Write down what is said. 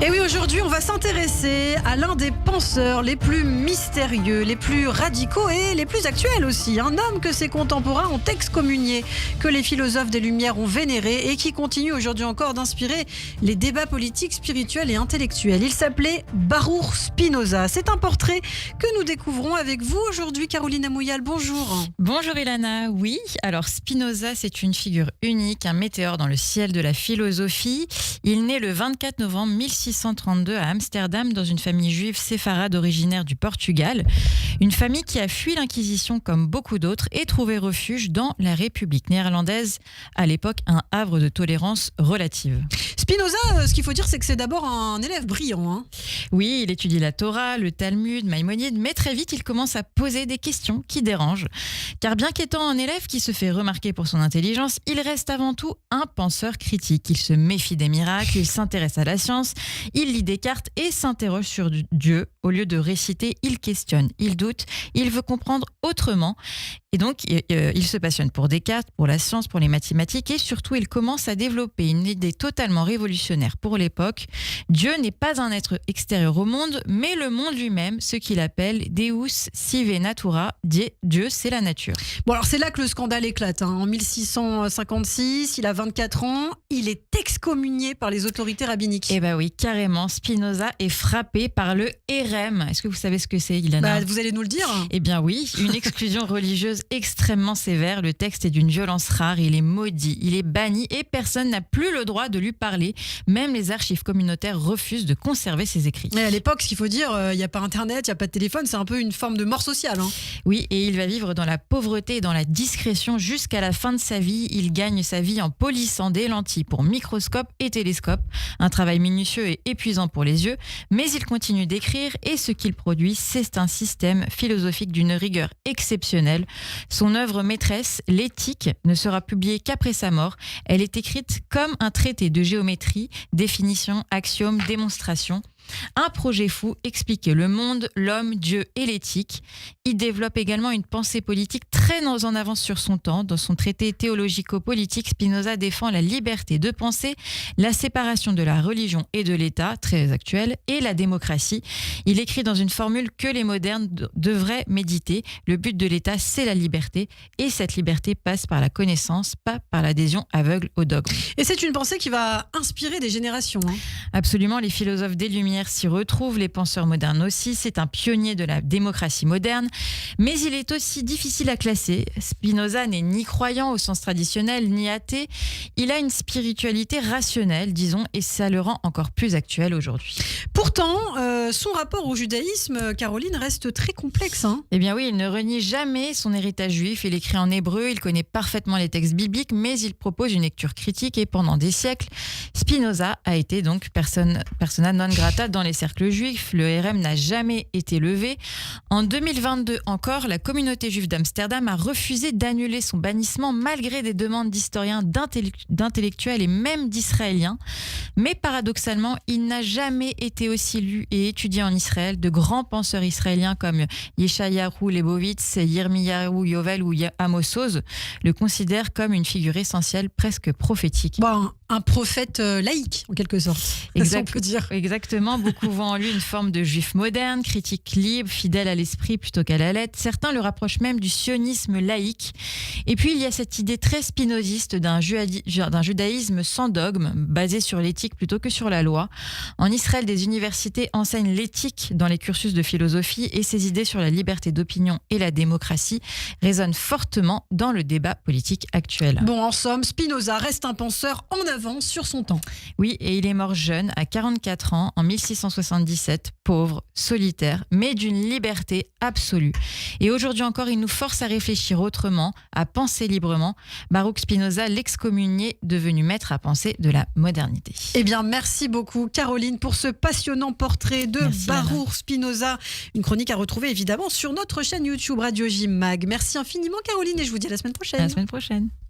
Et oui, aujourd'hui, on va s'intéresser à l'un des penseurs les plus mystérieux, les plus radicaux et les plus actuels aussi. Un homme que ses contemporains ont excommunié, que les philosophes des Lumières ont vénéré et qui continue aujourd'hui encore d'inspirer les débats politiques, spirituels et intellectuels. Il s'appelait Baruch Spinoza. C'est un portrait que nous découvrons avec vous aujourd'hui. Caroline Amouyal, bonjour. Bonjour Ilana, oui, alors Spinoza c'est une figure unique, un météore dans le ciel de la philosophie. Il naît le 24 novembre 1632 à Amsterdam dans une famille juive séfarade originaire du Portugal. Une famille qui a fui l'Inquisition comme beaucoup d'autres et trouvé refuge dans la République néerlandaise, à l'époque un havre de tolérance relative. Spinoza, ce qu'il faut dire, c'est que c'est d'abord un élève brillant. Hein. Oui, il étudie la Torah, le Talmud, Maïmonide, mais très vite il commence à poser des questions qui dérangent. Car bien qu'étant un élève qui se fait remarquer pour son intelligence, il reste avant tout un penseur critique. Il se méfie des miracles, il s'intéresse à la science, il lit Descartes et s'interroge sur Dieu. Au lieu de réciter, il questionne, il doute, il veut comprendre autrement. Et donc, il se passionne pour Descartes, pour la science, pour les mathématiques et surtout, il commence à développer une idée totalement révolutionnaire pour l'époque. Dieu n'est pas un être extérieur au monde, mais le monde lui-même, ce qu'il appelle Deus sive natura, Dieu, c'est la nature. Bon, alors c'est là que le scandale éclate. Hein. En 1656, il a 24 ans, il est excommunié par les autorités rabbiniques. Eh bien oui, carrément, Spinoza est frappé par le hérem. Est-ce que vous savez ce que c'est, Ilana ? Vous allez nous le dire ? Eh bien oui, une exclusion religieuse extrêmement sévère. Le texte est d'une violence rare, il est maudit, il est banni et personne n'a plus le droit de lui parler. Même les archives communautaires refusent de conserver ses écrits. Et à l'époque, ce qu'il faut dire, il n'y a pas Internet, il n'y a pas de téléphone, c'est un peu une forme de mort sociale. Hein. Oui, et il va vivre dans la pauvreté et dans la discrétion jusqu'à la fin de sa vie. Il gagne sa vie en polissant des lentilles pour microscope et télescope. Un travail minutieux et épuisant pour les yeux, mais il continue d'écrire et ce qu'il produit, c'est un système philosophique d'une rigueur exceptionnelle. Son œuvre maîtresse, l'Éthique, ne sera publiée qu'après sa mort. Elle est écrite comme un traité de géométrie, définition, axiome, démonstration. Un projet fou, expliquer le monde, l'homme, Dieu et l'éthique. Il développe également une pensée politique très en avance sur son temps. Dans son traité théologico-politique, Spinoza défend la liberté de penser, la séparation de la religion et de l'État, très actuelle, et la démocratie. Il écrit dans une formule que les modernes devraient méditer. Le but de l'État, c'est la liberté. Et cette liberté passe par la connaissance, pas par l'adhésion aveugle au dogme. Et c'est une pensée qui va inspirer des générations. Hein. Absolument, les philosophes des Lumières s'y retrouvent, les penseurs modernes aussi. C'est un pionnier de la démocratie moderne, mais il est aussi difficile à classer. Spinoza n'est ni croyant au sens traditionnel, ni athée. Il a une spiritualité rationnelle, disons, et ça le rend encore plus actuel aujourd'hui. Pourtant, son rapport au judaïsme, Caroline, reste très complexe. Hein. Eh bien oui, il ne renie jamais son héritage juif. Il écrit en hébreu, il connaît parfaitement les textes bibliques, mais il propose une lecture critique et pendant des siècles, Spinoza a été donc persona non grata dans les cercles juifs. Le RM n'a jamais été levé. En 2022 encore, la communauté juive d'Amsterdam a refusé d'annuler son bannissement malgré des demandes d'historiens, d'intellectuels et même d'Israéliens. Mais paradoxalement, il n'a jamais été aussi lu et étudié en Israël. De grands penseurs israéliens comme Yeshayahu Leibowitz, Yirmiyahu Yovel ou Amos Oz le considèrent comme une figure essentielle, presque prophétique. Bon, un prophète laïque, en quelque sorte. On peut dire. Exactement. Beaucoup voient en lui une forme de juif moderne, critique libre, fidèle à l'esprit plutôt qu'à la lettre. Certains le rapprochent même du sionisme laïque. Et puis, il y a cette idée très spinoziste d'un judaïsme sans dogme, basé sur l'éthique plutôt que sur la loi. En Israël, des universités enseignent l'éthique dans les cursus de philosophie et ces idées sur la liberté d'opinion et la démocratie résonnent fortement dans le débat politique actuel. Bon, en somme, Spinoza reste un penseur en avance sur son temps. Oui, et il est mort jeune, à 44 ans, en 1677, pauvre, solitaire, mais d'une liberté absolue. Et aujourd'hui encore, il nous force à réfléchir autrement, à penser librement. Baruch Spinoza, l'excommunié, devenu maître à penser de la modernité. Eh bien, merci beaucoup, Caroline, pour ce passionnant portrait de Baruch Spinoza. Une chronique à retrouver évidemment sur notre chaîne YouTube Radio J Mag. Merci infiniment, Caroline, et je vous dis à la semaine prochaine. À la semaine prochaine.